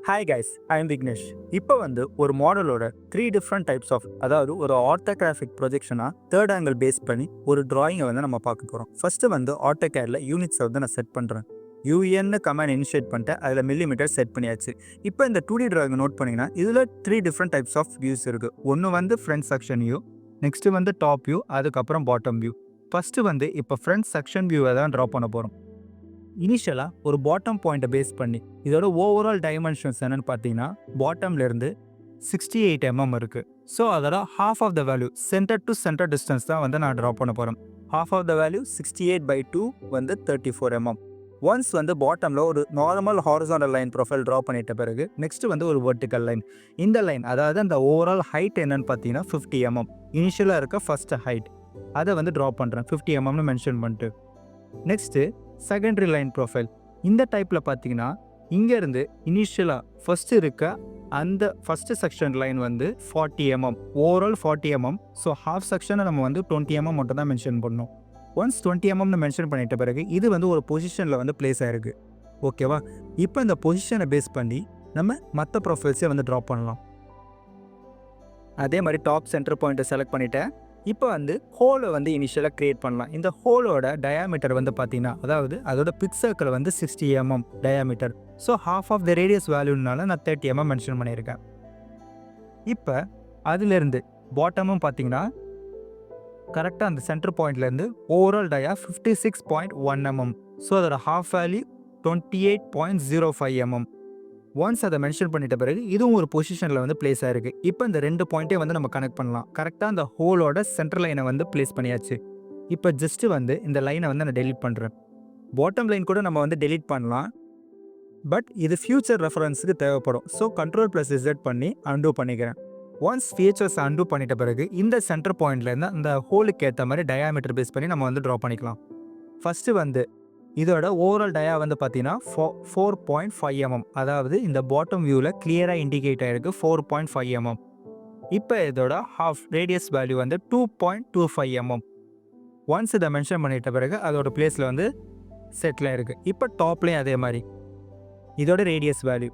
Hi guys, I am Vignesh. இப்போ ஒரு மாடலோட 3 different types of அதாவது ஒரு orthographic projection third angle base பண்ணி ஒரு drawing நம்ம பார்க்க போறோம். ஃபர்ஸ்ட் AutoCADல யூனிட்ஸ் நான் செட் பண்றேன். UN கமாண்ட் இனிஷியேட் பண்ணிட்டு அதுல மில்லிமீட்டர் செட் பண்ணியாச்சு. இப்போ இந்த 2D drawing நோட் பண்ணீங்கன்னா இதுல 3 different types of views இருக்கு. ஒன்னு front section view, next top view, அதுக்கப்புறம் bottom view. ஃபர்ஸ்ட் இப்போ front section view தான் டிரா பண்ண போறோம். இனிஷியலாக ஒரு பாட்டம் பாயிண்ட்டை பேஸ் பண்ணி இதோட ஓவரால் டைமென்ஷன்ஸ் என்னென்னு பார்த்தீங்கன்னா பாட்டம்லேருந்து 68 mm இருக்குது. ஸோ அதோட half of the value centre to centre distance தான் நான் ட்ரா பண்ண போகிறேன். Half of the value 68/2 34 mm. Once பாட்டமில் ஒரு normal horizontal line profile draw பண்ணிட்ட பிறகு நெக்ஸ்ட் ஒரு வெர்டிக்கல் லைன். இந்த லைன் அதாவது அந்த ஓவரால் ஹைட் என்னன்னு பார்த்தீங்கன்னா 50 mm. இனிஷியலாக இருக்க ஃபர்ஸ்ட் ஹைட் அதை ட்ரா பண்ணுறேன் 50 mm மென்ஷன் பண்ணிட்டு. Next secondary line profile. இந்த டைப்பில் பார்த்தீங்கன்னா இங்கேருந்து இனிஷியலாக ஃபஸ்ட்டு இருக்க அந்த first section line 40 mm, overall 40 mm. So half செக்ஷனை நம்ம 20 mm மட்டும் தான் மென்ஷன் பண்ணணும். ஒன்ஸ் 20 mm மென்ஷன் பண்ணிட்ட பிறகு இது ஒரு பொசிஷனில் பிளேஸ் ஆகிருக்கு. ஓகேவா? இப்போ இந்த பொசிஷனை பேஸ் பண்ணி நம்ம மற்ற ப்ரொஃபைல்ஸே ட்ரா பண்ணலாம். அதே மாதிரி டாப் சென்டர் பாயிண்ட்டை செலக்ட் பண்ணிவிட்டேன். இப்போ ஹோலை இனிஷியலாக க்ரியேட் பண்ணலாம். இந்த ஹோலோட டயாமீட்டர் பார்த்தீங்கன்னா அதாவது அதோட pitch circle 60 mm diameter. So half of the radius வேல்யூனால நான் 30 mm மென்ஷன் பண்ணியிருக்கேன். இப்போ அதிலிருந்து பாட்டமும் பார்த்தீங்கன்னா கரெக்டாக அந்த சென்டர் பாயிண்ட்லேருந்து ஓவரால் டயா 56.1 mm. ஸோ அதோட ஹாஃப் வேல்யூ 28.05 mm. ஒன்ஸ் அதை மென்ஷன் பண்ணிட்ட பிறகு இதுவும் ஒரு பொசிஷனில் பிளேஸ் ஆகிருக்கு. இப்போ இந்த ரெண்டு பாயிண்ட்டே நம்ம கனெக்ட் பண்ணலாம். கரெக்டாக அந்த ஹோலோட சென்டர் லைனை பிளேஸ் பண்ணியாச்சு. இப்போ ஜஸ்ட்டு இந்த லைனை நான் டெலீட் பண்ணுறேன். பாட்டம் லைன் கூட நம்ம டெலீட் பண்ணலாம், பட் இது ஃபியூச்சர் ரெஃபரன்ஸுக்கு தேவைப்படும். ஸோ Ctrl+Z பண்ணி அன்டூ பண்ணிக்கிறேன். ஒன்ஸ் ஃபீச்சர்ஸ் அன்டூ பண்ணிட்ட பிறகு இந்த சென்டர் பாயிண்ட்லேருந்து அந்த ஹோலுக்கு ஏற்ற மாதிரி டயாமீட்டர் பேஸ் பண்ணி நம்ம ட்ரா பண்ணிக்கலாம். ஃபஸ்ட்டு இதோட ஓவரால் டயா பார்த்தீங்கன்னா 4.5 mm. அதாவது இந்த பாட்டம் வியூவில் கிளியராக இண்டிகேட் ஆகிருக்கு 4.5 mm. இப்போ இதோட half radius value 2.25 mm. Once இதை மென்ஷன் பண்ணிட்ட பிறகு அதோட பிளேஸில் செட்டில் இருக்குது. இப்போ டாப்லேயும் அதே மாதிரி இதோட ரேடியஸ் வேல்யூ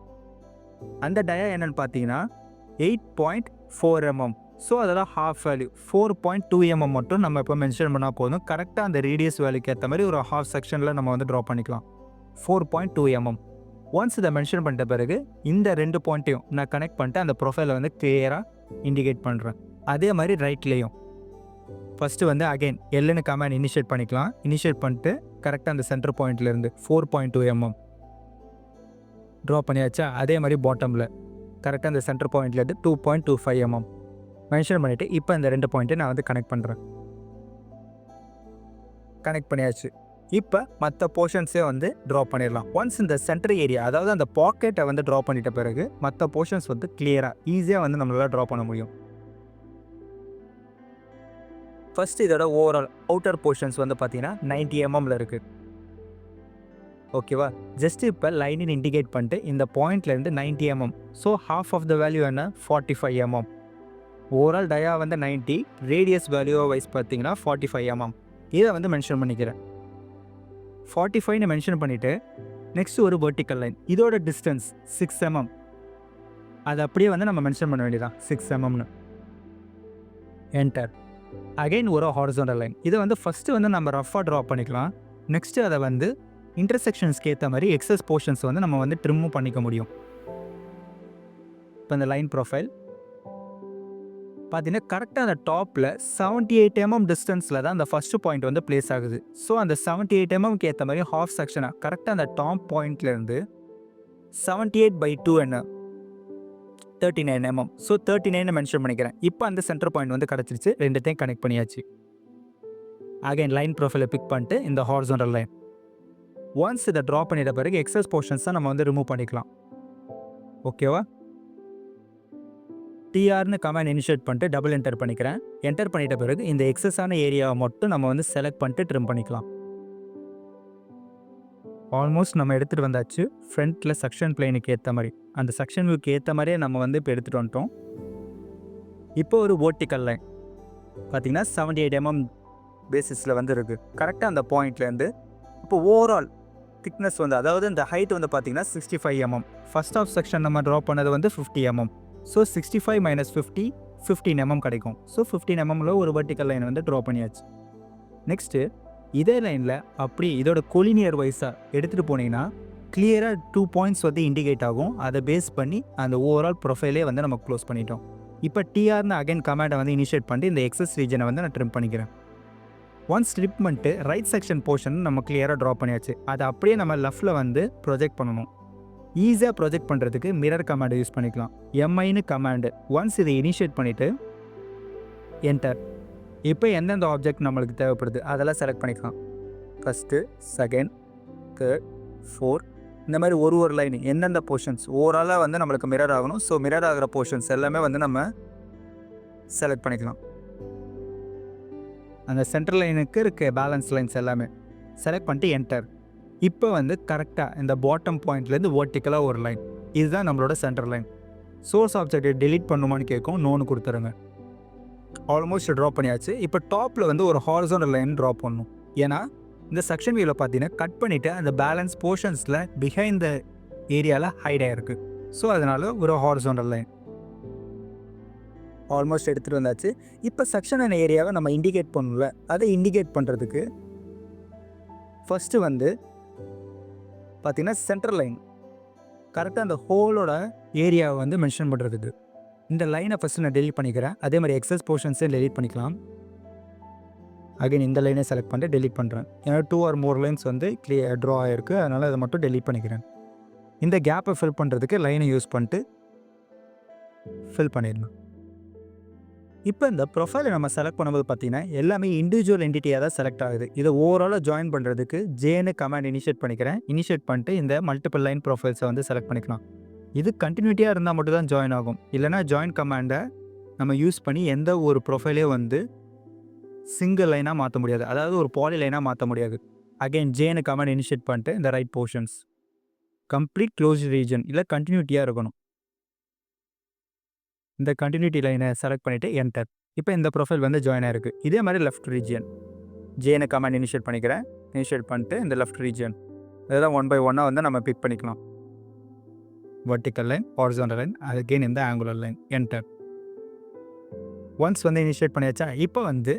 அந்த டயா என்னென்னு பார்த்தீங்கன்னா 8.4 mm. ஸோ அதோட ஹாஃப் வேல்யூ 4.2 mm மட்டும் நம்ம இப்போ மென்ஷன் பண்ணால் போதும். கரெக்டாக அந்த ரேடியஸ் வேல்யூக்கு ஏற்ற மாதிரி ஒரு ஹாஃப் செக்ஷனில் நம்ம ட்ரா பண்ணிக்கலாம் 4.2 mm. ஒன்ஸ் இதை மென்ஷன் பண்ணிட்ட பிறகு இந்த ரெண்டு பாயிண்ட்டையும் நான் கனெக்ட் பண்ணிட்டு அந்த ப்ரொஃபைலை கிளியராக இண்டிகேட் பண்ணுறேன். அதே மாதிரி ரைட்லேயும் ஃபஸ்ட்டு அகைன் எல்லுன்னு கமாண்ட் இனிஷியேட் பண்ணிக்கலாம். இனிஷியேட் பண்ணிட்டு கரெக்டாக அந்த சென்டர் பாயிண்ட்லேருந்து 4.2 mm ட்ரா பண்ணியாச்சா. அதே மாதிரி பாட்டமில் கரெக்டாக அந்த சென்டர் பாயிண்ட்லேருந்து 2.25 mm மென்ஷன் பண்ணிவிட்டு இப்போ இந்த ரெண்டு பாயிண்ட்டை நான் கனெக்ட் பண்ணுறேன். கனெக்ட் பண்ணியாச்சு. இப்போ மற்ற போர்ஷன்ஸே ட்ரா பண்ணிடலாம். ஒன்ஸ் இந்த சென்டர் ஏரியா அதாவது அந்த பாக்கெட்டை ட்ரா பண்ணிட்ட பிறகு மற்ற போர்ஷன்ஸ் கிளியராக ஈஸியாக நம்மளால் ட்ரா பண்ண முடியும். ஃபர்ஸ்ட் இதோட ஓவரால் அவுட்டர் போர்ஷன்ஸ் பார்த்தீங்கன்னா 90 mm இருக்குது. ஓகேவா? ஜஸ்ட் இப்போ லைனின் இண்டிகேட் பண்ணிட்டு இந்த பாயிண்ட்லேருந்து 90 mm. So half of the value என்ன 45 mm. Overall dia 90, radius value wise பார்த்தீங்கன்னா 45 mm. இதை மென்ஷன் பண்ணிக்கிறேன். 45ன்னு மென்ஷன் பண்ணிவிட்டு நெக்ஸ்ட் ஒரு வெர்டிக்கல் லைன். இதோட டிஸ்டன்ஸ் 6 mm. அது அப்படியே நம்ம மென்ஷன் பண்ண வேண்டியதான் 6 mmன்னு. என்டர். அகைன் ஒரு ஹாரிசான்டல் லைன். இதை ஃபஸ்ட்டு நம்ம ரஃபாக ட்ரா பண்ணிக்கலாம். நெக்ஸ்ட்டு அதை இன்டர்செக்ஷன்ஸ்க்கு ஏற்ற மாதிரி எக்ஸஸ் போர்ஷன்ஸ் நம்ம ட்ரிம்மும் பண்ணிக்க முடியும். இப்போ இந்த லைன் ப்ரொஃபைல் பார்த்தீங்கன்னா கரெக்டாக அந்த டாப்பில் 78 mm டிஸ்டன்ஸில் தான் அந்த ஃபஸ்ட்டு பாயிண்ட் பிளேஸ் ஆகுது. ஸோ அந்த 78 mmக்கு ஏற்ற மாதிரி ஹாஃப் செக்ஷனாக கரெக்டாக அந்த டாப் பாயிண்ட்லேருந்து 78/2 என்ன 39 mm. ஸோ 39 மென்ஷன் பண்ணிக்கிறேன். இப்போ அந்த சென்டர் பாயிண்ட் கிடச்சிருச்சு. ரெண்டுத்தையும் கனெக்ட் பண்ணியாச்சு. அகைன் லைன் ப்ரொஃபைலை பிக் பண்ணிட்டு இந்த ஹாரிசான்டல் லைன் ஒன்ஸ் இதை ட்ரா பண்ணிட்ட பிறகு எக்ஸஸ் போர்ஷன்ஸ் தான் நம்ம ரிமூவ் பண்ணிக்கலாம். ஓகேவா? டிஆர்னு கமாண்ட் இனிஷியேட் பண்ணிட்டு டபுள் என்டர் பண்ணிக்கிறேன். என்டர் பண்ணிட்ட பிறகு இந்த எக்ஸஸான ஏரியாவை மட்டும் நம்ம செலக்ட் பண்ணிட்டு ட்ரிம் பண்ணிக்கலாம். ஆல்மோஸ்ட் நம்ம எடுத்துகிட்டு வந்தாச்சு. ஃப்ரண்ட்டில் செக்ஷன் பிளேனுக்கு ஏற்ற மாதிரி அந்த செக்ஷன் வியூக்கு ஏற்ற மாதிரியே நம்ம இப்போ எடுத்துகிட்டு வந்துட்டோம். இப்போ ஒரு வெர்டிக்கல் லைன் பார்த்தீங்கன்னா 78 mm பேசிஸில் இருக்குது. கரெக்டாக அந்த பாயிண்ட்லேருந்து இப்போ ஓவரால் திக்னஸ் வந்து அதாவது இந்த ஹைட் வந்து பார்த்தீங்கன்னா 65 mm. ஃபர்ஸ்ட் ஆஃப் செக்ஷன் நம்ம ட்ரா பண்ணது வந்து 50 mm. ஸோ 65 minus 50 15 mm கிடைக்கும். ஸோ 15 mmல ஒரு வெர்டிக்கல் லைன் வந்து ட்ரா பண்ணியாச்சு. நெக்ஸ்ட்டு இதே லைனில் அப்படி இதோட கொலினியர் வைஸாக எடுத்துகிட்டு போனீங்கன்னா கிளியராக 2 பாயிண்ட்ஸ் வந்து இண்டிகேட் ஆகும். அதை பேஸ் பண்ணி அந்த ஓவரால் ப்ரொஃபைலே வந்து நம்ம க்ளோஸ் பண்ணிட்டோம். இப்போ டிஆர்னு அகைன் கமாண்டை வந்து இனிஷியேட் பண்ணிட்டு இந்த எக்ஸஸ் ரீஜனை வந்து நான் ட்ரிம் பண்ணிக்கிறேன். ஒன்ஸ் ஸ்ட்ரிப் பண்ணிட்டு ரைட் செக்ஷன் போர்ஷன் நம்ம கிளியராக ட்ரா பண்ணியாச்சு. அதை அப்படியே நம்ம லெஃப்ட்டில் வந்து ப்ரொஜெக்ட் பண்ணணும். ஈஸியாக ப்ரொஜெக்ட் பண்ணுறதுக்கு மிரர் கமாண்டை யூஸ் பண்ணிக்கலாம். எம்ஐன்னு கமாண்டு. ஒன்ஸ் இதை இனிஷியேட் பண்ணிவிட்டு என்டர். இப்போ எந்தெந்த ஆப்ஜெக்ட் நம்மளுக்கு தேவைப்படுது அதெல்லாம் செலக்ட் பண்ணிக்கலாம். ஃபஸ்ட்டு, செகண்ட், தேர்ட், ஃபோர்த், இந்த மாதிரி ஒரு லைன் எந்தெந்த போர்ஷன்ஸ் ஓவராலாக வந்து நம்மளுக்கு மிரர் ஆகணும். ஸோ மிரர் ஆகிற போர்ஷன்ஸ் எல்லாமே வந்து நம்ம செலக்ட் பண்ணிக்கலாம். அந்த சென்ட்ரல் லைனுக்கு இருக்க பேலன்ஸ் லைன்ஸ் எல்லாமே செலக்ட் பண்ணிட்டு என்டர். இப்போ வந்து கரெக்டாக இந்த பாட்டம் பாயிண்ட்லேருந்து வெர்டிக்கலாக ஒரு லைன், இதுதான் நம்மளோட சென்ட்ரல் லைன். சோர்ஸ் ஆப்ஜெக்டை டெலீட் பண்ணுமான்னு கேட்கும், நோன்னு கொடுத்துருங்க. ஆல்மோஸ்ட் ட்ரா பண்ணியாச்சு. இப்போ டாப்பில் வந்து ஒரு ஹாரிசான்டல் லைன் ட்ரா பண்ணணும். ஏன்னா இந்த செக்ஷன் வியூவில் பார்த்தீங்கன்னா கட் பண்ணிவிட்டு அந்த பேலன்ஸ் போர்ஷன்ஸில் பிஹைண்ட் த ஏரியாவில் ஹைட் ஆகிருக்கு. ஸோ அதனால் ஒரு ஹாரிசான்டல் லைன் ஆல்மோஸ்ட் எடுத்துகிட்டு வந்தாச்சு. இப்போ செக்ஷன் ஏரியாவை நம்ம இண்டிகேட் பண்ணல. அதை இண்டிகேட் பண்ணுறதுக்கு ஃபஸ்ட்டு வந்து பார்த்திங்கன்னா சென்ட்ரல் லைன் கரெக்டாக அந்த ஹோலோட ஏரியாவை வந்து மென்ஷன் பண்ணுறதுக்கு இந்த லைனை ஃபஸ்ட்டு நான் டெலீட் பண்ணிக்கிறேன். அதே மாதிரி எக்ஸஸ் போர்ஷன்ஸையும் டெலீட் பண்ணிக்கலாம். அகைன் இந்த லைனை செலக்ட் பண்ணிட்டு டெலீட் பண்ணுறேன். ஏன்னா 2 or more லைன்ஸ் வந்து கிளியர் ட்ரா ஆகிருக்கு. அதனால் அதை மட்டும் டெலீட் பண்ணிக்கிறேன். இந்த கேப்பை ஃபில் பண்ணுறதுக்கு லைனை யூஸ் பண்ணிட்டு ஃபில் பண்ணிடணும். இப்போ இந்த ப்ரொஃபைலை நம்ம செலக்ட் பண்ணும்போது பார்த்தீங்கன்னா எல்லாமே இண்டிவிஜுவல் என்டிட்டியாக தான் செலக்ட் ஆகுது. இதை ஓவராலாக ஜாயின் பண்ணுறதுக்கு ஜேன்னு கமாண்ட் இனிஷியேட் பண்ணிக்கிறேன். இனிஷியேட் பண்ணிட்டு இந்த மல்டிபிள் லைன் ப்ரொஃபைல்ஸை வந்து செலக்ட் பண்ணிக்கலாம். இது கண்டினியூட்டியாக இருந்தால் மட்டும் தான் ஜாயின் ஆகும். இல்லைனா ஜாயின் கமாண்டை நம்ம யூஸ் பண்ணி எந்த ஒரு ப்ரொஃபைலே வந்து சிங்கிள் லைனாக மாற்ற முடியாது, அதாவது ஒரு பாலி லைனாக மாற்ற முடியாது. அகைன் ஜேன்னு கமாண்ட் இனிஷியேட் பண்ணிட்டு இந்த right portions complete close region இல்லை கண்டினியூட்டியாக இருக்கணும். இந்த கண்டினியூட்டி லைனை செலக்ட் பண்ணிவிட்டு என்டர். இப்போ இந்த ப்ரொஃபைல் வந்து ஜாயின் ஆகிருக்கு. இதே மாதிரி லெஃப்ட் ரீஜியன் ஜேன்னு கமாண்ட் இனிஷியேட் பண்ணிக்கிறேன். இனிஷியேட் பண்ணிட்டு இந்த லெஃப்ட் ரீஜியன் இதெல்லாம் 1 by 1 வந்து நம்ம பிக் பண்ணிக்கலாம். Vertical line, horizontal line, again இந்த ஆங்குலர் லைன், என்டர். ஒன்ஸ் வந்து இனிஷியேட் பண்ணியாச்சா, இப்போ வந்து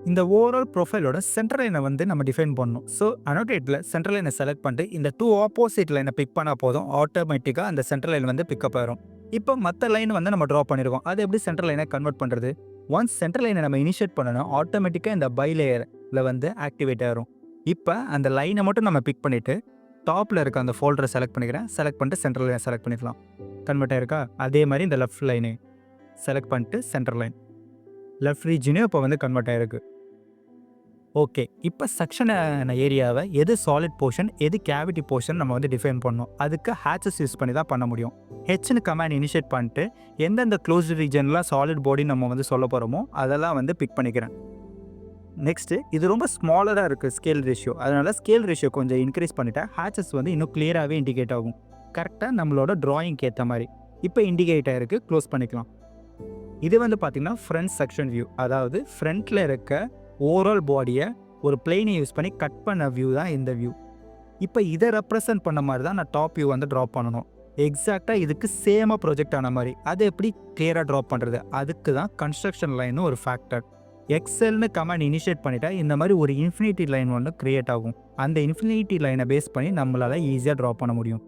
இந்த ஓவரால் ப்ரொஃபைலோட சென்ட்ரல் லைனை வந்து நம்ம டிஃபைன் பண்ணணும். ஸோ அனோடேட்டில் சென்ட்ரல் லைனை செலக்ட் பண்ணிட்டு இந்த 2 ஆப்போசிட் லைனை பிக் பண்ணால் போதும், ஆட்டோமேட்டிக்காக அந்த சென்ட்ரல் லைன் வந்து பிக்கப் ஆயிரும். இப்போ மற்ற லைன் வந்து நம்ம ட்ரா பண்ணியிருக்கோம். அது எப்படி சென்ட்ரல் லைனை கன்வெர்ட் பண்ணுறது? ஒன்ஸ் சென்ட்ரல் லைனை நம்ம இனிஷியேட் பண்ணணும், ஆட்டோமேட்டிக்காக இந்த பை லேயரில் வந்து ஆக்டிவேட் ஆகிரும். இப்போ அந்த லைனை மட்டும் நம்ம பிக் பண்ணிவிட்டு டாப்பில் இருக்க அந்த ஃபோல்டரை செலக்ட் பண்ணிக்கிறேன். செலக்ட் பண்ணிட்டு சென்ட்ரல் லைனை செலக்ட் பண்ணிக்கலாம். கன்வெர்ட் ஆயிருக்கா? அதே மாதிரி இந்த லெஃப்ட் லைனை செலக்ட் பண்ணிட்டு சென்ட்ரல் லைன், லெஃப்ட் ரீஜியனும் இப்போ வந்து கன்வெர்ட் ஆகிருக்கு. ஓகே, இப்போ செக்ஷன் ஏரியாவை எது சாலிட் போர்ஷன் எது கேவிட்டி போர்ஷன் நம்ம வந்து டிஃபைன் பண்ணணும். அதுக்கு ஹேச்சஸ் யூஸ் பண்ணி தான் பண்ண முடியும். ஹெச்னு கமாண்ட் இனிஷியேட் பண்ணிட்டு எந்தெந்த க்ளோஸ்டு ரீஜன்லாம் சாலிட் பாடி நம்ம வந்து சொல்ல போகிறோமோ அதெல்லாம் வந்து பிக் பண்ணிக்கிறேன். நெக்ஸ்ட்டு இது ரொம்ப ஸ்மாலராக இருக்குது ஸ்கேல் ரேஷியோ, அதனால் ஸ்கேல் ரேஷியோ கொஞ்சம் இன்க்ரீஸ் பண்ணிவிட்டேன். ஹேச்சஸ் வந்து இன்னும் கிளியராகவே இண்டிகேட் ஆகும், கரெக்டாக நம்மளோட ட்ராயிங்க்கு ஏற்ற மாதிரி. இப்போ இண்டிகேட் ஆகிருக்கு, க்ளோஸ் பண்ணிக்கலாம். இது வந்து பார்த்திங்கன்னா ஃப்ரண்ட் செக்ஷன் வியூ, அதாவது ஃப்ரண்ட்டில் இருக்க ஓவரால் பாடியை ஒரு பிளேனை யூஸ் பண்ணி கட் பண்ண வியூ தான் இந்த வியூ. இப்போ இதை ரெப்ரசன்ட் பண்ண மாதிரி தான் நான் டாப் வியூ வந்து ட்ரா பண்ணணும். எக்ஸாக்டாக இதுக்கு சேமாக ப்ரொஜெக்ட் ஆன மாதிரி. அதை எப்படி கிளியராக ட்ரா பண்ணுறது? அதுக்கு தான் கன்ஸ்ட்ரக்ஷன் லைன்னு ஒரு ஃபேக்டர். எக்ஸல்னு கமாண்ட் இனிஷியேட் பண்ணிட்டா இந்த மாதிரி ஒரு இன்ஃபினிட்டி லைன் ஒன்று க்ரியேட் ஆகும். அந்த இன்ஃபினிட்டி லைனை பேஸ் பண்ணி நம்மளால் ஈஸியாக ட்ரா பண்ண முடியும்.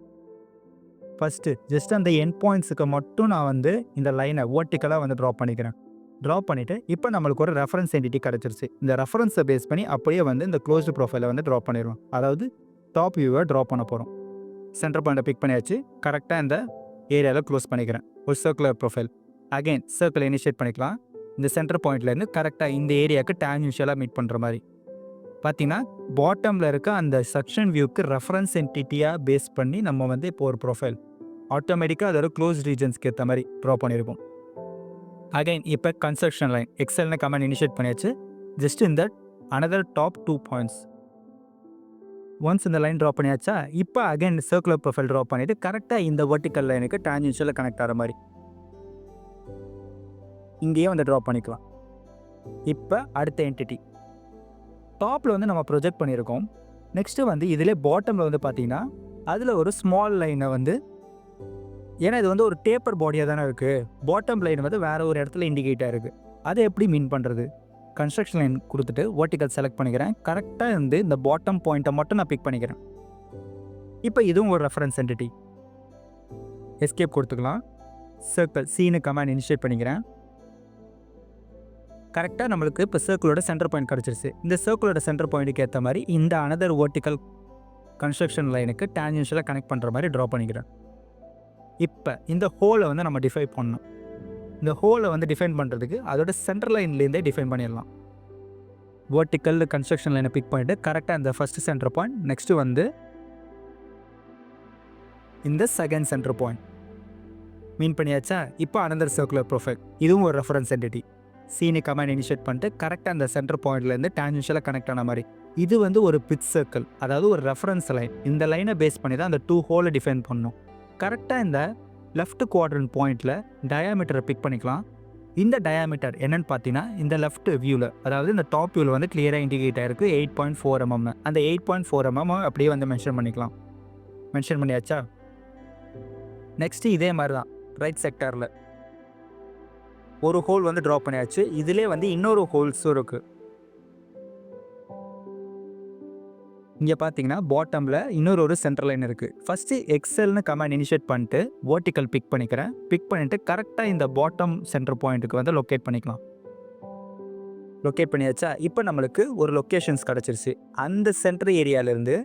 ஃபஸ்ட்டு ஜஸ்ட் அந்த எண்ட் பாயிண்ட்ஸுக்கு மட்டும் நான் வந்து இந்த லைனை வெர்டிக்கலாக வந்து ட்ரா பண்ணிக்கிறேன். ட்ரா பண்ணிவிட்டு இப்போ நம்மளுக்கு ஒரு ரெஃபரன்ஸ் என்டிட்டி கிடச்சிருச்சு. இந்த ரெஃபரன்ஸை பேஸ் பண்ணி அப்படியே வந்து இந்த க்ளோஸ்டு ப்ரொஃபைலை வந்து ட்ரா பண்ணிடுவோம். அதாவது டாப் வியூவை ட்ரா பண்ண போகிறோம். சென்டர் பாயிண்ட்டை பிக் பண்ணியாச்சு. கரெக்டாக இந்த ஏரியாவில் க்ளோஸ் பண்ணிக்கிறேன். ஒரு circular profile. Again circle initiate பண்ணிக்கலாம். இந்த சென்டர் பாயிண்ட்லேருந்து கரெக்டாக இந்த ஏரியாவுக்கு டேன்ஜென்ஷியலாக மீட் பண்ணுற மாதிரி. பார்த்தீங்கன்னா பாட்டமில் இருக்க அந்த செக்ஷன் வியூக்கு ரெஃபரன்ஸ் என்டிட்டியாக பேஸ் பண்ணி நம்ம வந்து இப்போ ஒரு ப்ரொஃபைல் ஆட்டோமேட்டிக்காக அதோட க்ளோஸ் ரீஜன்ஸ்க்கு ஏற்ற மாதிரி ட்ரா பண்ணியிருக்கோம். அகைன் இப்போ கன்ஸ்ட்ரக்ஷன் லைன் எக்ஸல்னு கமாண்ட் இனிஷியேட் பண்ணியாச்சு. ஜஸ்ட் இந்த அனதர் டாப் 2 பாயிண்ட்ஸ். ஒன்ஸ் இந்த லைன் ட்ரா பண்ணியாச்சா, இப்போ அகைன் சர்க்குலர் ப்ரொஃபைல் ட்ரா பண்ணிவிட்டு கரெக்டாக இந்த வெர்டிக்கல் லைனுக்கு டேன்ஜென்ஷியலாக கனெக்ட் ஆகிற மாதிரி இங்கேயே வந்து ட்ரா பண்ணிக்கலாம். இப்போ அடுத்த என்டிட்டி டாப்பில் வந்து நம்ம ப்ரொஜெக்ட் பண்ணியிருக்கோம். நெக்ஸ்ட்டு வந்து இதிலே பாட்டமில் வந்து பார்த்தீங்கன்னா அதில் ஒரு ஸ்மால் லைனை வந்து, ஏன்னா இது வந்து ஒரு டேப்பர் பாடியாக தானே இருக்குது, பாட்டம் லைன் வந்து வேறு ஒரு இடத்துல இண்டிகேட் ஆகிருக்கு. அதை எப்படி மீன் பண்ணுறது? கன்ஸ்ட்ரக்ஷன் லைன் கொடுத்துட்டு வெர்டிகல் செலக்ட் பண்ணிக்கிறேன். கரெக்டாக வந்து இந்த பாட்டம் பாயிண்ட்டை மட்டும் நான் பிக் பண்ணிக்கிறேன். இப்போ இதுவும் ஒரு ரெஃபரன்ஸ் என்டிட்டி. எஸ்கேப் கொடுத்துக்கலாம். சர்க்கிள் சீனு கமாண்ட் இனிஷியேட் பண்ணிக்கிறேன். கரெக்டாக நம்மளுக்கு இப்போ சர்க்கிளோட சென்டர் பாயிண்ட் கிடச்சிருச்சு. இந்த சர்க்கிளோட சென்டர் பாயிண்ட்டுக்கு ஏற்ற மாதிரி இந்த அனதர் வெர்டிகல் கன்ஸ்ட்ரக்ஷன் லைனுக்கு டேஞ்சென்ஷியலாக கனெக்ட் பண்ணுற மாதிரி ட்ரா பண்ணிக்கிறேன். இப்போ இந்த ஹோலை வந்து நம்ம டிஃபைன் பண்ணணும். இந்த ஹோலை வந்து டிஃபைன் பண்ணுறதுக்கு அதோட சென்டர் லைன்லேருந்தே டிஃபைன் பண்ணிடலாம். வெர்டிக்கல் கன்ஸ்ட்ரக்ஷன் லைனை பிக் பண்ணிவிட்டு கரெக்டாக இந்த ஃபஸ்ட்டு சென்டர் பாயிண்ட், நெக்ஸ்ட்டு வந்து இந்த செகண்ட் சென்டர் பாயிண்ட் மீன் பண்ணியாச்சா? இப்போ அனதர் சர்க்குலர் ப்ரொஃபைல், இதுவும் ஒரு ரெஃபரன்ஸ் என்டிட்டி. சீனு கமாண்ட் இனிஷியேட் பண்ணிட்டு கரெக்டாக அந்த சென்டர் பாயிண்ட்லேருந்து டேஞ்சென்ஷியலாக கனெக்ட் ஆன மாதிரி. இது வந்து ஒரு பிச் சர்க்கிள், அதாவது ஒரு ரெஃபரன்ஸ் லைன். இந்த லைனை பேஸ் பண்ணி தான் அந்த 2 ஹோலை டிஃபைன் பண்ணணும். கரெக்டாக இந்த லெஃப்ட் குவாட்ரண்ட் பாயிண்ட்டில் டயாமீட்டரை பிக் பண்ணிக்கலாம். இந்த டயாமீட்டர் என்னென்னு பார்த்தீங்கன்னா இந்த லெஃப்ட் வியூவில், அதாவது இந்த டாப் வியூவில் வந்து கிளியராக இண்டிகேட் ஆகிருக்கு 8.4 mm. அந்த 8.4 mm அப்படியே வந்து மென்ஷன் பண்ணிக்கலாம். மென்ஷன் பண்ணியாச்சா? நெக்ஸ்ட்டு இதே மாதிரி தான் ரைட் செக்டாரில் ஒரு ஹோல் வந்து ட்ரா பண்ணியாச்சு. இதிலே வந்து இன்னொரு ஹோல்ஸும் இருக்குது. இங்கே பார்த்தீங்கன்னா பாட்டமில் இன்னொரு சென்டர் லைன் இருக்குது. ஃபஸ்ட்டு எக்ஸல்னு கமாண்ட் இனிஷியேட் பண்ணிட்டு வெர்டிகல் பிக் பண்ணிக்கிறேன். பிக் பண்ணிவிட்டு கரெக்டாக இந்த பாட்டம் சென்டர் பாயிண்ட்டுக்கு வந்து லொக்கேட் பண்ணிக்கலாம். லொக்கேட் பண்ணியாச்சா? இப்போ நம்மளுக்கு ஒரு லொக்கேஷன்ஸ் கிடச்சிருச்சு. அந்த சென்டர் ஏரியாவிலேருந்து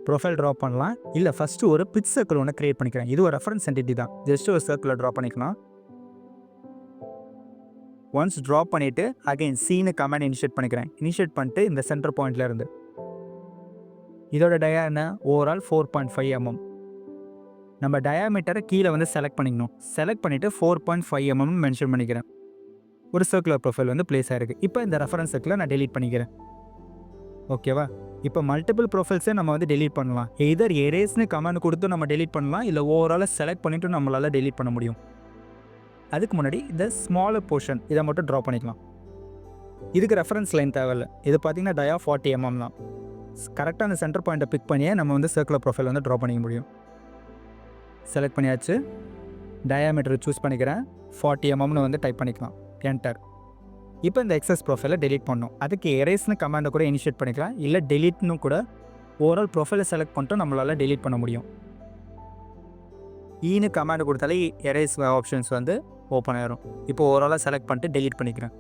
ப்ரொஃபைல் ட்ரா பண்ணலாம். இல்லை ஃபஸ்ட்டு ஒரு பிச் சர்க்கிள் ஒன்று க்ரியேட் பண்ணிக்கிறேன். இது ஒரு ரெஃபரன்ஸ் என்டிட்டி தான். ஜஸ்ட் ஒரு சர்க்கிளை ட்ரா பண்ணிக்கலாம். ஒன்ஸ் ட்ரா பண்ணிவிட்டு அகைன் சீனு கமாண்ட் இனிஷியேட் பண்ணிக்கிறேன். இனிஷியேட் பண்ணிட்டு இந்த சென்டர் பாயிண்ட்லேருந்து இதோட டயா என்ன? Overall 4.5 mm. நம்ம டயாமீட்டரை கீழே வந்து செலக்ட் பண்ணிக்கணும். செலக்ட் பண்ணிவிட்டு 4.5 mm மென்ஷன் பண்ணிக்கிறேன். ஒரு சர்க்குலர் ப்ரொஃபைல் வந்து பிளேஸ் ஆகிருக்கு. இப்போ இந்த ரெஃபரன்ஸ் சர்க்கிளை நான் டெலீட் பண்ணிக்கிறேன். ஓகேவா? இப்போ மல்டிபிள் ப்ரொஃபைல்ஸே நம்ம வந்து டெலீட் பண்ணலாம். எதர் எரேஸ்னு கமாண்ட் கொடுத்து நம்ம டெலீட் பண்ணலாம், இல்லை ஓவராலாக செலக்ட் பண்ணிவிட்டு நம்மளால் டெலீட் பண்ண முடியும். அதுக்கு முன்னாடி இந்த ஸ்மாலர் போர்ஷன் இதை மட்டும் ட்ரா பண்ணிக்கலாம். இதுக்கு ரெஃபரன்ஸ் லைன் தேவையில்லை. இது பார்த்தீங்கன்னா டயா 40 mm தான். கரெக்டாக அந்த சென்டர் பாயிண்ட்டை பிக் பண்ணியே நம்ம வந்து சர்க்குலர் ப்ரொஃபைல் வந்து ட்ரா பண்ணிக்க முடியும். செலக்ட் பண்ணியாச்சு. டயாமீட்டர் சூஸ் பண்ணிக்கிறேன். 40 mmனு வந்து டைப் பண்ணிக்கலாம். என்டர். இப்போ இந்த எக்ஸஸ் ப்ரொஃபைலை டெலீட் பண்ணணும். அதுக்கு எரேஸ்னு கமாண்டை கூட இனிஷியேட் பண்ணிக்கலாம், இல்லை டெலீட்னு கூட ஓவரால் ப்ரொஃபைலை செலக்ட் பண்ணிட்டு நம்மளால் டெலீட் பண்ண முடியும். ஈனு கமாண்டு கொடுத்தாலே எரேஸ் ஆப்ஷன்ஸ் வந்து ஓப்பன் ஆயிரும். இப்போ ஓவராலாக செலக்ட் பண்ணிட்டு டெலீட் பண்ணிக்கிறேன்.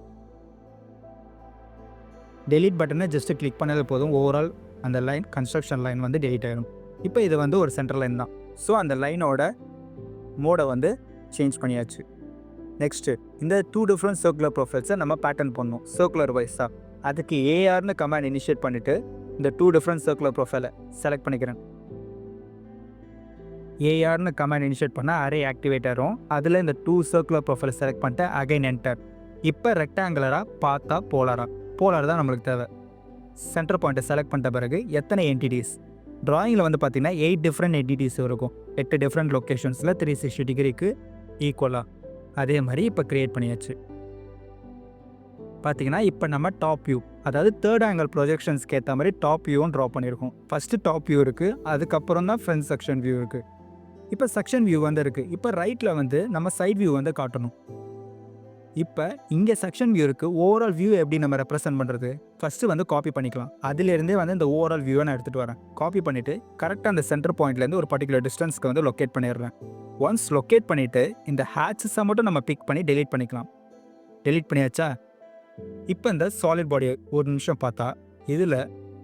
டெலீட் பட்டனை ஜஸ்ட்டு கிளிக் பண்ணது போதும், ஓவரால் அந்த லைன் கன்ஸ்ட்ரக்ஷன் லைன் வந்து டெலீட் ஆயிடும். இப்போ இது வந்து ஒரு சென்டர் லைன் தான். ஸோ அந்த லைனோட மோடை வந்து சேஞ்ச் பண்ணியாச்சு. நெக்ஸ்ட்டு இந்த 2 டிஃப்ரெண்ட் சர்க்குலர் ப்ரொஃபைல்ஸை நம்ம பேட்டர்ன் பண்ணணும் சர்க்குலர் வைஸாக. அதுக்கு ஏஆர்னு கமாண்ட் இனிஷியேட் பண்ணிவிட்டு இந்த 2 டிஃப்ரெண்ட் சர்க்குலர் ப்ரொஃபைலை செலக்ட் பண்ணிக்கிறேன். ஏஆர்னு கமாண்ட் இனிஷியேட் பண்ணால் அரே ஆக்டிவேட் ஆகும். அதில் இந்த 2 சர்க்குலர் ப்ரொஃபைலை செலக்ட் பண்ணிட்டு அகைன் என்டர். இப்போ ரெக்டாங்குலராக பார்த்தா போலார் தான் நம்மளுக்கு தேவை. சென்டர் பாயிண்ட்டை செலக்ட் பண்ணிட்ட பிறகு எத்தனை என்டிட்டிஸ் ட்ராயிங்கில் வந்து பார்த்திங்கன்னா 8 டிஃப்ரெண்ட் என்டிட்டிஸ் இருக்கும். 8 டிஃப்ரெண்ட் லொக்கேஷன்ஸில் 360 டிகிரிக்கு ஈக்குவலாக. அதே மாதிரி இப்போ க்ரியேட் பண்ணியாச்சு. பார்த்தீங்கன்னா இப்போ நம்ம டாப் வியூ, அதாவது தேர்ட் ஆங்கிள் ப்ரொஜெக்ஷன்ஸ்க்கு ஏற்ற மாதிரி டாப் வியூவும் ட்ரா பண்ணியிருக்கோம். ஃபஸ்ட்டு டாப் வியூ இருக்குது, அதுக்கப்புறம் தான் ஃப்ரண்ட் செக்ஷன் வியூ இருக்குது. இப்போ செக்ஷன் வியூ வந்து இருக்குது. இப்போ ரைட்டில் வந்து நம்ம சைட் வியூ வந்து காட்டணும். இப்போ இங்கே செக்ஷன் வியூ இருக்குது. ஓவரால் வியூ எப்படி நம்ம ரெப்ரசென்ட் பண்ணுறது? ஃபஸ்ட்டு வந்து காப்பி பண்ணிக்கலாம். அதிலேருந்தே வந்து இந்த ஓவரால் வியூவை நான் எடுத்துகிட்டு வரேன். காப்பி பண்ணிவிட்டு கரெக்டாக அந்த சென்டர் பாயிண்ட்லேருந்து ஒரு பர்டிகுலர் டிஸ்டன்ஸ்க்கு வந்து லொக்கேட் பண்ணிடுறேன். ஒன்ஸ் லொக்கேட் பண்ணிவிட்டு இந்த ஹேட்சஸை மட்டும் நம்ம பிக் பண்ணி டெலீட் பண்ணிக்கலாம். டெலீட் பண்ணியாச்சா? இப்போ இந்த சாலிட் பாடியை ஒரு நிமிஷம் பார்த்தா இதில்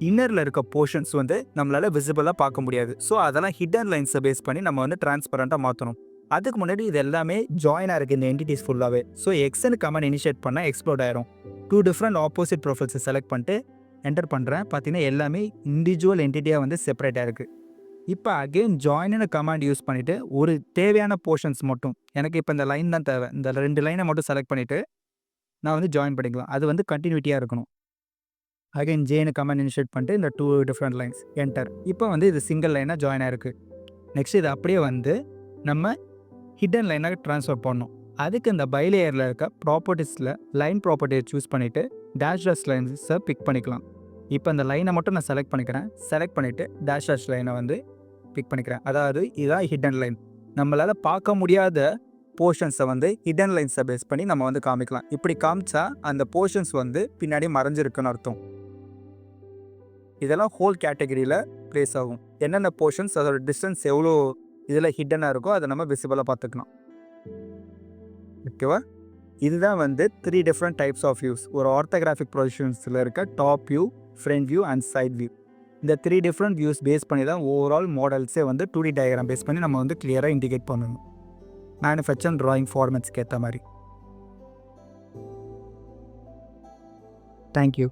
இன்னரில் இருக்க போர்ஷன்ஸ் வந்து நம்மளால் விசிபிளாக பார்க்க முடியாது. ஸோ அதெல்லாம் ஹிடன் லைன்ஸை பேஸ் பண்ணி நம்ம வந்து டிரான்ஸ்பரண்ட்டாக மாற்றணும். அதுக்கு முன்னாடி இது எல்லாமே ஜாயினாக இருக்குது இந்த என்டிட்டிஸ் ஃபுல்லாகவே. ஸோ எக்ஸ்னு கமாண்ட் இனிஷியேட் பண்ணால் எக்ஸ்ப்ளோர்ட் ஆயிரும். 2 டிஃப்ரெண்ட் ஆப்போசிட் ப்ரொஃபைல்ஸை செலக்ட் பண்ணிட்டு என்டர் பண்ணுறேன். பார்த்தீங்கன்னா எல்லாமே இண்டிவிஜுவல் என்டிட்டியாக வந்து செப்பரேட்டாக இருக்குது. இப்போ அகெயின் ஜாயின்னு கமாண்ட் யூஸ் பண்ணிவிட்டு ஒரு தேவையான போர்ஷன்ஸ் மட்டும், எனக்கு இப்போ இந்த லைன் தான் தேவை, இந்த 2 லைனை மட்டும் செலக்ட் பண்ணிவிட்டு நான் வந்து ஜாயின் பண்ணிக்கலாம். அது வந்து கண்டினியூட்டியாக இருக்கணும். அகைன் ஜேன்னு கமாண்ட் இனிஷியேட் பண்ணிட்டு இந்த 2 டிஃப்ரெண்ட் லைன்ஸ் என்டர். இப்போ வந்து இது சிங்கிள் லைனாக ஜாயின் ஆகிருக்கு. நெக்ஸ்ட் இது அப்படியே வந்து நம்ம ஹிடன் லைனாக ட்ரான்ஸ்ஃபர் பண்ணணும். அதுக்கு இந்த பைலேயரில் இருக்க ப்ராப்பர்ட்டிஸில் லைன் ப்ராப்பர்ட்டியை சூஸ் பண்ணிவிட்டு டேஷ் லைன்ஸை பிக் பண்ணிக்கலாம். இப்போ இந்த லைனை மட்டும் நான் செலக்ட் பண்ணிக்கிறேன். செலக்ட் பண்ணிவிட்டு டேஷ் லைனை வந்து பிக் பண்ணிக்கிறேன். அதாவது இதுதான் ஹிடன் லைன். நம்மளால் பார்க்க முடியாத போர்ஷன்ஸை வந்து ஹிடன் லைன்ஸை பேஸ் பண்ணி நம்ம வந்து காமிக்கலாம். இப்படி காமிச்சா அந்த போர்ஷன்ஸ் வந்து பின்னாடி மறைஞ்சிருக்குன்னு அர்த்தம். இதெல்லாம் ஹோல் கேட்டகரியில் ப்ளேஸ் ஆகும். என்னென்ன போர்ஷன்ஸ் அதோட டிஸ்டன்ஸ் எவ்வளோ இதில் ஹிடனாக இருக்கோ அதை நம்ம விசிபிளாக பார்த்துக்கலாம். ஓகேவா? இதுதான் வந்து 3 டிஃப்ரெண்ட் டைப்ஸ் ஆஃப் வியூஸ். ஒரு ஆர்த்தோகிராஃபிக் ப்ரொஜெக்ஷன்ஸில் இருக்க top view, front view and side view. இந்த 3 டிஃப்ரெண்ட் வியூஸ் பேஸ் பண்ணி தான் ஓவரால் மாடல்ஸே வந்து 2D டயக்ராம் பேஸ் பண்ணி நம்ம வந்து கிளியராக இண்டிகேட் பண்ணணும். மேனுஃபேக்சர் ட்ராயிங் ஃபார்மேட்ஸ்க்கு ஏற்ற மாதிரி. தேங்க்யூ.